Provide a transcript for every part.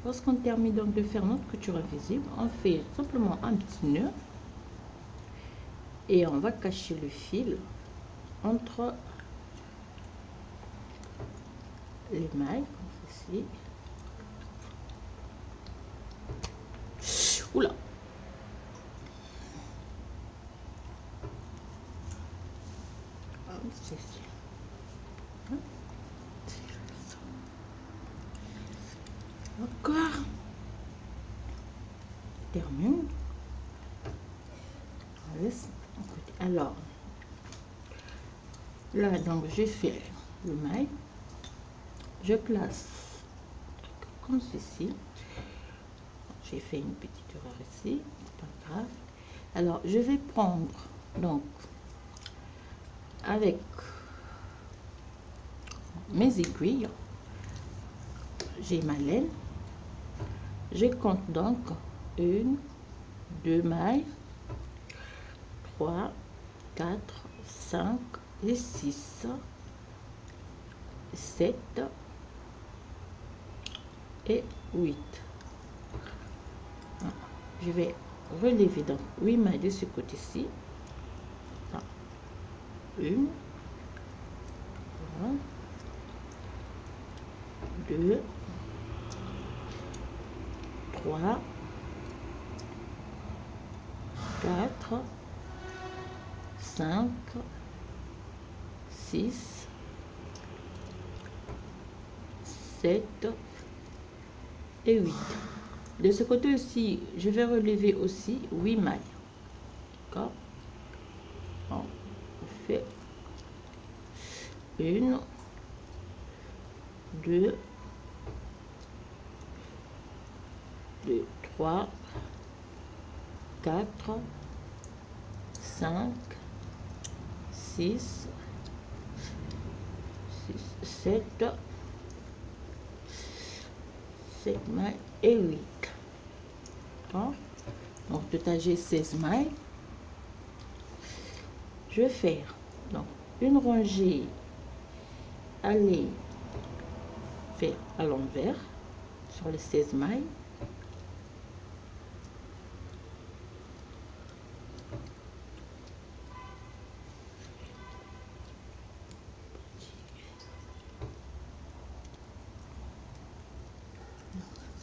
Lorsqu'on termine donc de faire notre couture invisible, on fait simplement un petit nœud et on va cacher le fil entre les mailles comme ceci. Oula. Encore. Termine. On laisse de côté. Alors là donc j'ai fait le maille, je place comme ceci. J'ai fait une petite erreur ici, pas grave. Alors je vais prendre donc avec mes aiguilles, j'ai ma laine, je compte donc 1, 2 mailles, 3, 4, 5 et 6, 7 et 8. Je vais relever donc 8 mailles de ce côté-ci. 1, 2, 3, 4, 5, 6, 7 et 8. De ce côté aussi, je vais relever aussi 8 mailles. D'accord? On fait 1, 2, 3, 4, 5, 6, 7 mailles et 8. Bon. Donc total j'ai 16 mailles. Je vais faire donc une rangée, aller faire à l'envers sur les 16 mailles.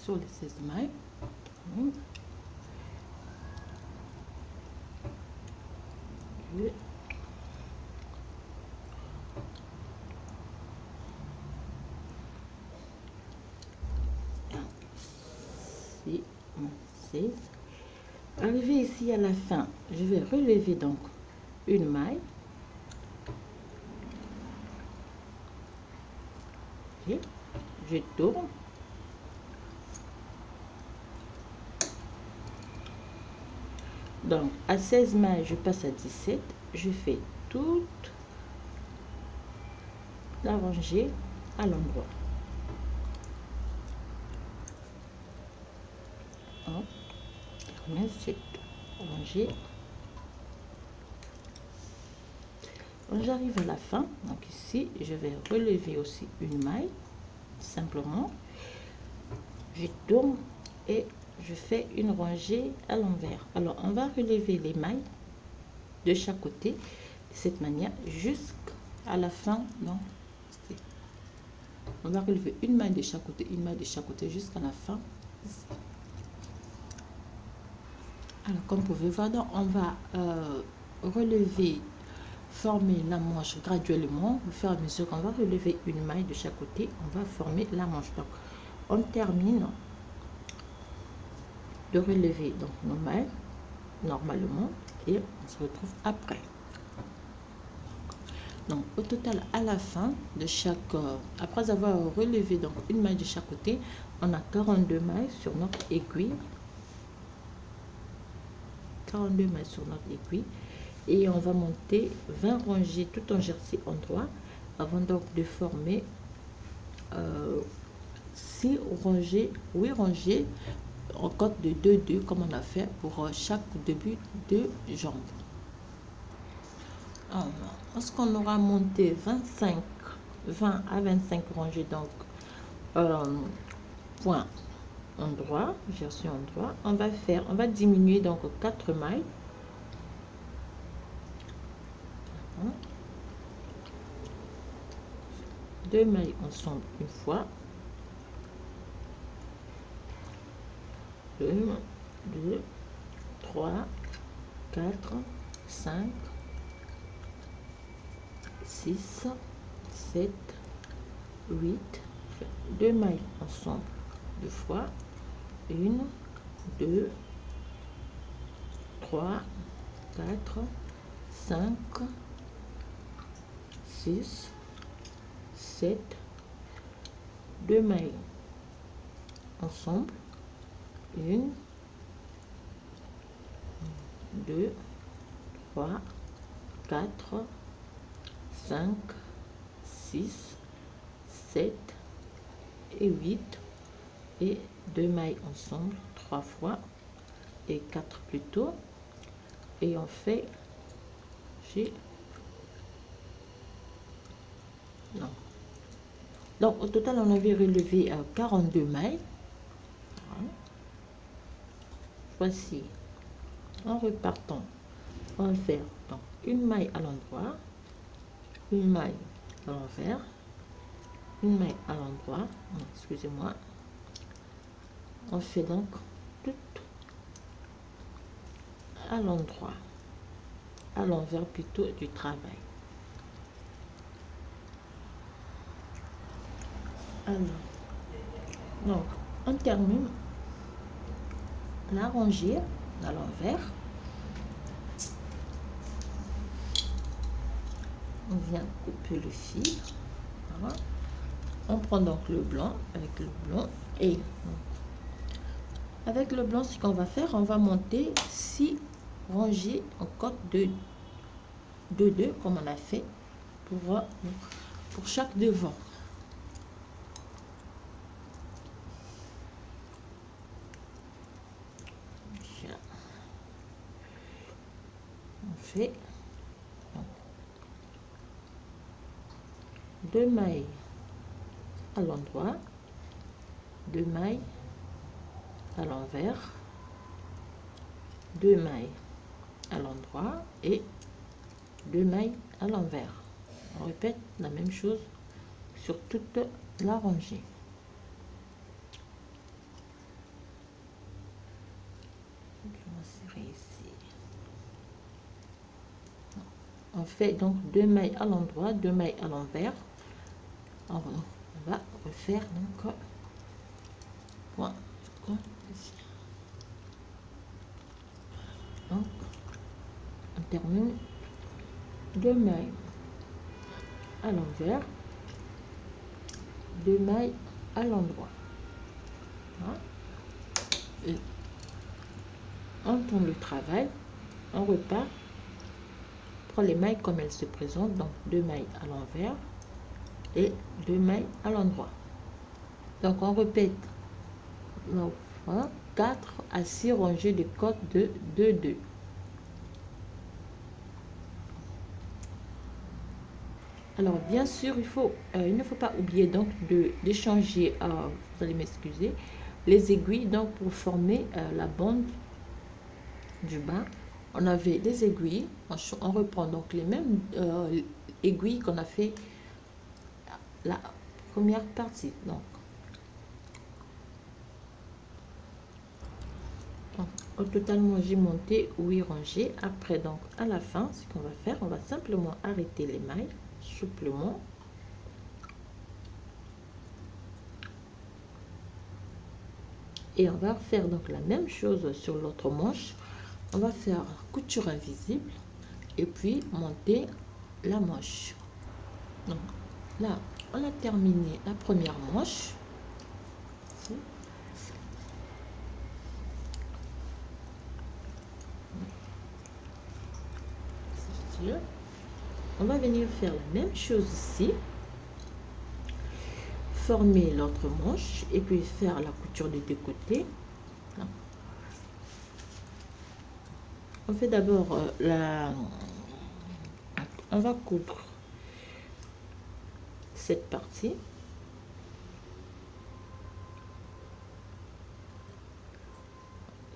Sur les 16 mailles. Arrivé ici à la fin, je vais relever donc une maille. Et je tourne. Donc à 16 mailles, je passe à 17. Je fais toute la rangée à l'endroit. Cette rangée. J'arrive à la fin, donc ici je vais relever aussi une maille simplement, je tourne et je fais une rangée à l'envers. Alors on va relever les mailles de chaque côté de cette manière jusqu'à la fin. Donc on va relever une maille de chaque côté, une maille de chaque côté jusqu'à la fin. Alors comme vous pouvez voir, donc on va relever, former la manche graduellement au fur et à mesure qu'on va relever une maille de chaque côté. On va former la manche. Donc on termine de relever donc nos mailles normalement et on se retrouve après. Donc au total, à la fin de chaque après avoir relevé donc une maille de chaque côté, on a 42 mailles sur notre aiguille. 42 mailles sur notre aiguille et on va monter 20 rangées tout en jersey en droit avant donc de former 6 rangées, 8 rangées en côte de 2-2 comme on a fait pour chaque début de jambe. Alors, lorsqu'on aura monté 20 à 25 rangées donc point endroit, version endroit, on va diminuer donc 4 mailles. 2 mailles ensemble une fois, 1, 2, 3, 4, 5, 6, 7, 8, 2 mailles ensemble deux fois, 1, 2, 3, 4, 5, 6, 7, 2 mailles ensemble, 1, 2, 3, 4, 5, 6, 7 et 8 et 2 mailles ensemble 3 fois et 4 plutôt, et on fait non. Donc au total on avait relevé 42 mailles. Voici, en repartant, on va faire donc une maille à l'endroit, une maille à l'envers, une maille à l'endroit, excusez-moi, on fait donc tout à l'endroit, à l'envers plutôt du travail. Alors, donc on termine la rangée à l'envers. On vient couper le fil. Voilà. On prend donc le blanc avec le blanc, et avec le blanc, ce qu'on va faire, on va monter 6 rangées en côte de 2 comme on a fait pour chaque devant. On fait 2 mailles à l'endroit, 2 mailles à l'envers, 2 mailles à l'endroit et 2 mailles à l'envers. On répète la même chose sur toute la rangée. Je vais serrer ici. On fait donc 2 mailles à l'endroit, 2 mailles à l'envers. On va refaire donc point ici. Donc on termine 2 mailles à l'envers, 2 mailles à l'endroit. Voilà. Et on tourne le travail, on repart, prend les mailles comme elles se présentent, donc 2 mailles à l'envers et 2 mailles à l'endroit. Donc on répète 4 à 6 rangées de côte de 2. Alors bien sûr, il ne faut pas oublier donc d'échanger, vous allez m'excuser, les aiguilles donc pour former la bande du bas. On avait des aiguilles, on reprend donc les mêmes aiguilles qu'on a fait la première partie. Donc au total, moi j'ai monté 8 rangées. Après, donc à la fin, ce qu'on va faire, on va simplement arrêter les mailles souplement. Et on va faire donc la même chose sur l'autre manche. On va faire couture invisible et puis monter la manche. Donc là, on a terminé la première manche. On va venir faire la même chose ici, former l'autre manche et puis faire la couture des 2 côtés. On fait d'abord on va coudre cette partie.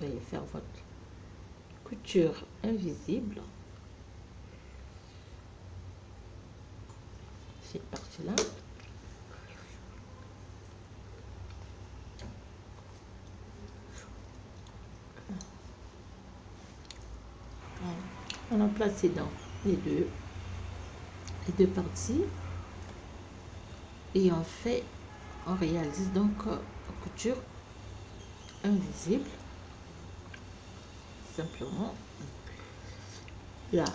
vous allez faire votre couture invisible. Cette partie-là. On a placé dans les deux parties et on réalise donc couture invisible. Simplement là,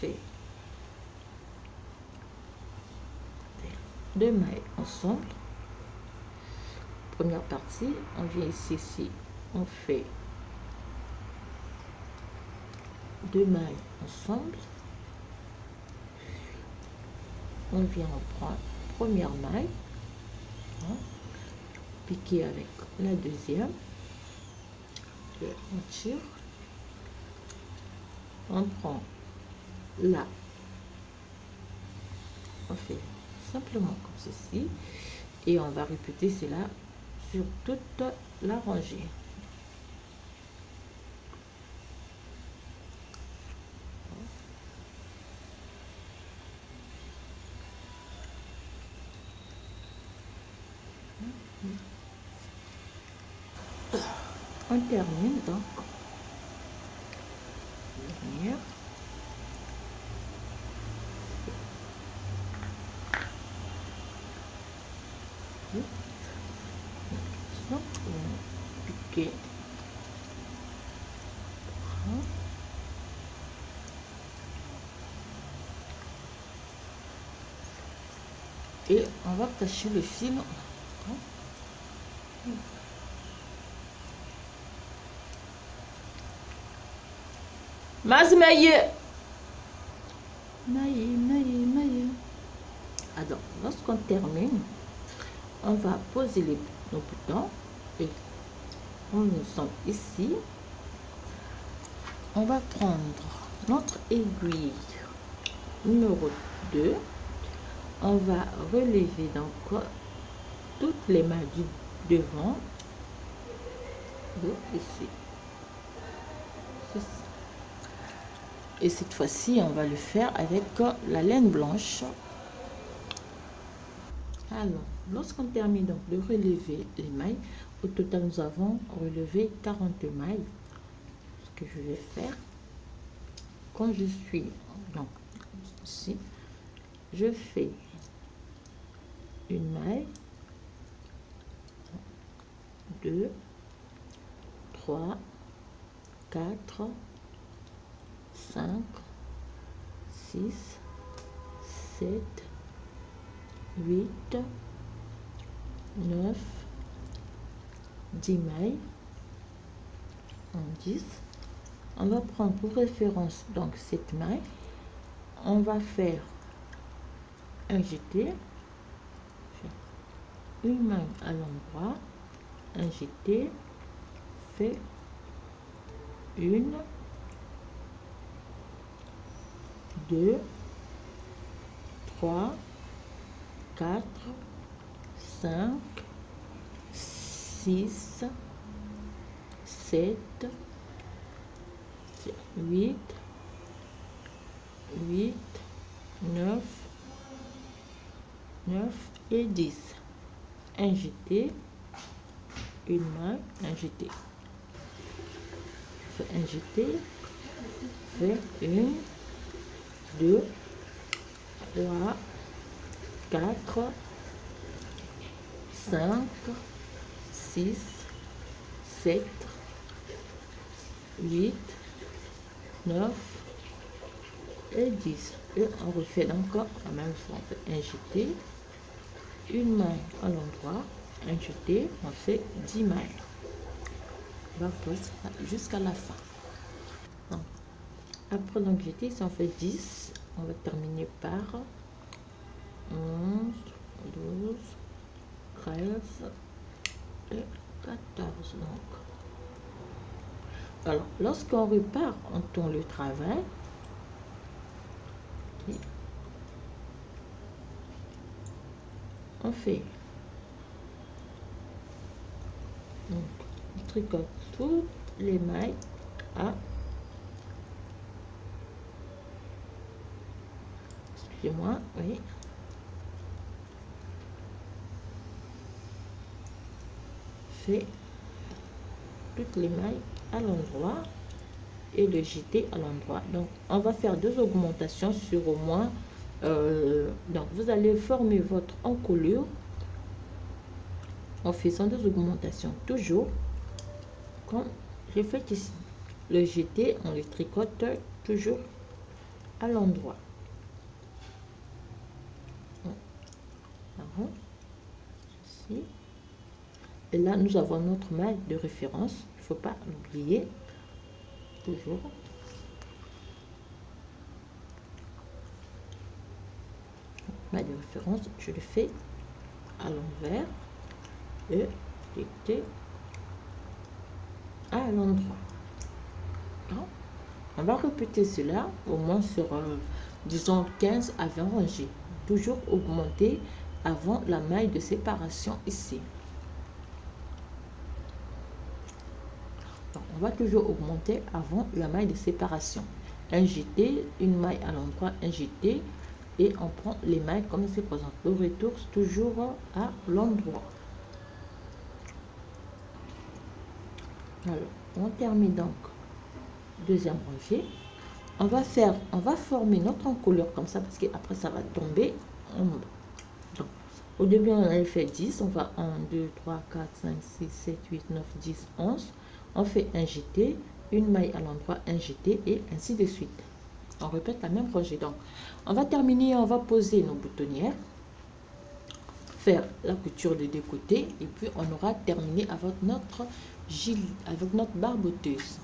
fait 2 mailles ensemble. Première partie, on vient ici, on fait 2 mailles ensemble. On vient, on prend première maille, hein, piquer avec la deuxième, et on tire, on prend là, on fait simplement comme ceci et on va répéter cela sur toute la rangée. On termine donc dernière. Piquer. Et on va cacher le fil. Maille. Alors, lorsqu'on termine, on va poser nos boutons et comme nous sommes ici, on va prendre notre aiguille numéro 2. On va relever donc toutes les mailles du devant ici. Et cette fois-ci, on va le faire avec la laine blanche. Alors, lorsqu'on termine donc de relever les mailles, au total, nous avons relevé 40 mailles. Ce que je vais faire, quand je suis donc ici, je fais une maille, 2, 3, 4, 5, 6, 7, 8, 9, 10 mailles, en 10. On va prendre pour référence donc cette maille. On va faire un jeté, une maille à l'endroit, un jeté, fait une, 2, 3, 4, 5, 6, 7, 8, 9 et 10. Un jeté, une main, un jeté. Fait un jeté, fait 1, 2, 3, 4, 5, 6, 7, 8, 9 et 10. Et on refait encore la même chose. On fait un jeté, une main à l'endroit, un jeté, on fait 10 mailles. On va poser jusqu'à la fin. Donc, après donc jeté, si on fait 10, on va terminer par 11, 12, 13 et 14. Donc, alors, lorsqu'on repart, on tourne le travail. On fait Donc, on tricote toutes les mailles à, excusez-moi, oui, fait toutes les mailles à l'endroit et le jeter à l'endroit. Donc on va faire 2 augmentations sur au moins donc vous allez former votre encolure en faisant 2 augmentations, toujours comme j'ai fait ici. Le jeter, on le tricote toujours à l'endroit. Ici. Et là nous avons notre maille de référence, il ne faut pas l'oublier, toujours. Maille de référence, je le fais à l'envers et jeter à l'endroit. On va répéter cela au moins sur disons 15 à 20 rangées, toujours augmenter avant la maille de séparation ici. Donc, on va toujours augmenter avant la maille de séparation. Un jeté, une maille à l'endroit, un jeté, et on prend les mailles comme c'est présent. Le retour toujours à l'endroit. Alors, on termine donc deuxième rangée. On va former notre encolure comme ça parce qu'après ça va tomber en bas. Donc, au début on avait fait 10, on va 1, 2, 3, 4, 5, 6, 7, 8, 9, 10, 11. On fait un jeté, une maille à l'endroit, un jeté et ainsi de suite. On répète la même rangée. Donc, on va terminer, on va poser nos boutonnières, faire la couture des 2 côtés et puis on aura terminé avec notre gilet, avec notre barboteuse.